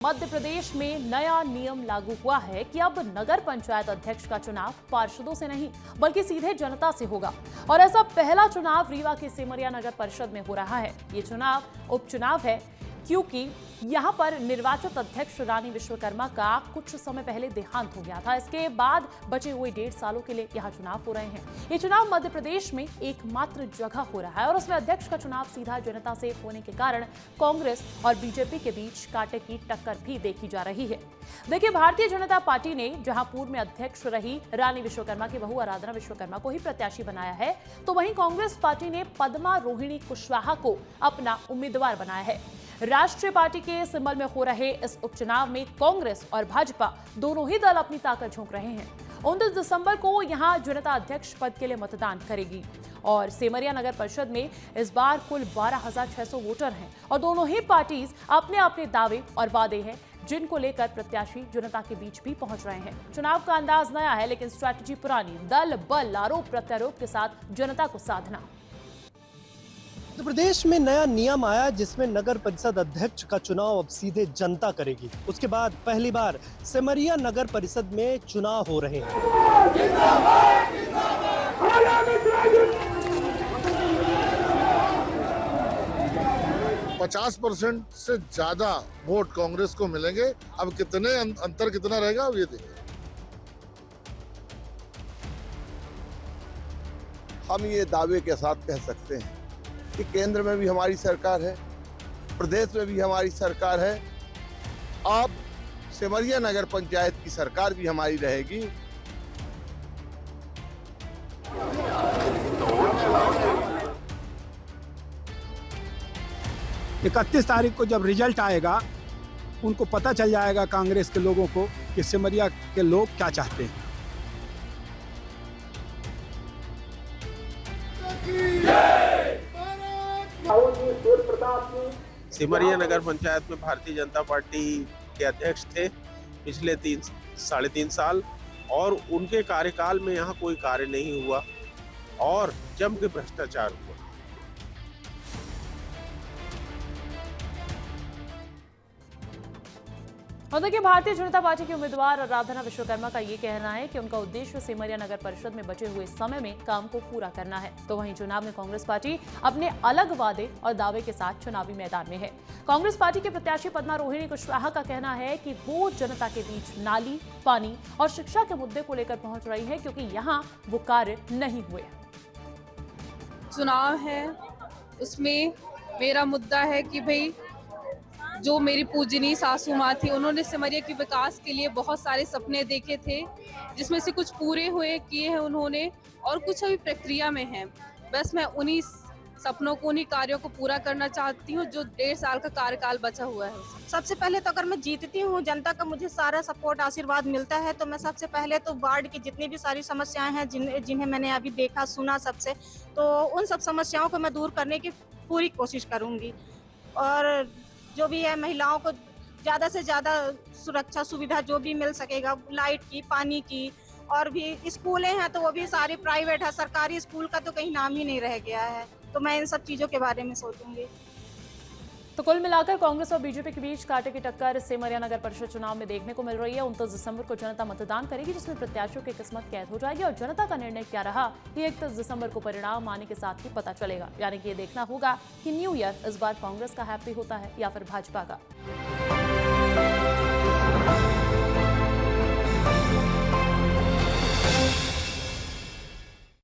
मध्य प्रदेश में नया नियम लागू हुआ है कि अब नगर पंचायत अध्यक्ष का चुनाव पार्षदों से नहीं बल्कि सीधे जनता से होगा। और ऐसा पहला चुनाव रीवा के सेमरिया नगर परिषद में हो रहा है। ये चुनाव उपचुनाव है क्योंकि यहां पर निर्वाचित अध्यक्ष रानी विश्वकर्मा का कुछ समय पहले देहांत हो गया था। इसके बाद बचे हुए 1.5 सालों के लिए यहां चुनाव हो रहे हैं। ये चुनाव मध्य प्रदेश में एकमात्र जगह हो रहा है और उसमें अध्यक्ष का चुनाव सीधा जनता से होने के कारण कांग्रेस और बीजेपी के बीच कांटे की टक्कर भी देखी जा रही है। देखिए, भारतीय जनता पार्टी ने जहां पूर्व में अध्यक्ष रही रानी विश्वकर्मा की बहू आराधना विश्वकर्मा को ही प्रत्याशी बनाया है, तो वहीं कांग्रेस पार्टी ने पद्मा रोहिणी कुशवाहा को अपना उम्मीदवार बनाया है। राष्ट्रीय पार्टी के सिंबल में हो रहे इस उपचुनाव में कांग्रेस और भाजपा दोनों ही दल अपनी ताकत झोंक रहे हैं। 29 दिसंबर को यहां जनता अध्यक्ष पद के लिए मतदान करेगी और सेमरिया नगर परिषद में इस बार कुल 12,600 वोटर हैं और दोनों ही पार्टीज अपने अपने दावे और वादे हैं जिनको लेकर प्रत्याशी जनता के बीच भी पहुंच रहे हैं। चुनाव का अंदाज नया है लेकिन स्ट्रैटेजी पुरानी, दल बल आरोप प्रत्यारोप के साथ जनता को साधना। मध्य प्रदेश में नया नियम आया जिसमें नगर परिषद अध्यक्ष का चुनाव अब सीधे जनता करेगी। उसके बाद पहली बार सेमरिया नगर परिषद में चुनाव हो रहे हैं। 50% से ज्यादा वोट कांग्रेस को मिलेंगे। अब कितने अंतर कितना रहेगा अब ये देखिए। हम ये दावे के साथ कह सकते हैं कि केंद्र में भी हमारी सरकार है, प्रदेश में भी हमारी सरकार है, अब सेमरिया नगर पंचायत की सरकार भी हमारी रहेगी। 31 तारीख को जब रिजल्ट आएगा उनको पता चल जाएगा कांग्रेस के लोगों को कि सेमरिया के लोग क्या चाहते हैं। सेमरिया नगर पंचायत में भारतीय जनता पार्टी के अध्यक्ष थे पिछले 3.5 साल और उनके कार्यकाल में यहाँ कोई कार्य नहीं हुआ और जम के भ्रष्टाचार हुआ। और देखिए, भारतीय जनता पार्टी के उम्मीदवार आराधना विश्वकर्मा का ये कहना है कि उनका उद्देश्य सेमरिया नगर परिषद में बचे हुए समय में काम को पूरा करना है। तो वहीं चुनाव में कांग्रेस पार्टी अपने अलग वादे और दावे के साथ चुनावी मैदान में है। कांग्रेस पार्टी के प्रत्याशी पद्मा रोहिणी कुशवाहा का कहना है कि वो जनता के बीच नाली, पानी और शिक्षा के मुद्दे को लेकर पहुंच रही है क्योंकि यहाँ वो कार्य नहीं हुए। चुनाव है, उसमें मेरा मुद्दा है कि भाई जो मेरी पूजनीय सासू माँ थी, उन्होंने सेमरिया के विकास के लिए बहुत सारे सपने देखे थे जिसमें से कुछ पूरे हुए किए हैं उन्होंने और कुछ अभी प्रक्रिया में हैं। बस मैं उन्हीं सपनों को, उन्हीं कार्यों को पूरा करना चाहती हूँ जो 1.5 साल का कार्यकाल बचा हुआ है। सबसे पहले तो अगर मैं जीतती हूँ, जनता का मुझे सारा सपोर्ट आशीर्वाद मिलता है, तो मैं सबसे पहले तो वार्ड की जितनी भी सारी समस्याएं हैं जिन्हें मैंने अभी देखा सुना सबसे, तो उन सब समस्याओं को मैं दूर करने की पूरी कोशिश करूँगी। और जो भी है, महिलाओं को ज़्यादा से ज़्यादा सुरक्षा सुविधा जो भी मिल सकेगा, लाइट की, पानी की, और भी स्कूलें हैं तो वो भी सारी प्राइवेट है, सरकारी स्कूल का तो कहीं नाम ही नहीं रह गया है। तो मैं इन सब चीज़ों के बारे में सोचूंगी। तो कुल मिलाकर कांग्रेस और बीजेपी के बीच कांटे की टक्कर सेमरिया नगर परिषद चुनाव में देखने को मिल रही है। 29 दिसंबर को जनता मतदान करेगी जिसमें प्रत्याशियों की किस्मत कैद हो जाएगी और जनता का निर्णय क्या रहा ये 31 दिसंबर को परिणाम आने के साथ ही पता चलेगा। यानी कि ये देखना होगा कि न्यू ईयर इस बार कांग्रेस का हैप्पी होता है या फिर भाजपा का।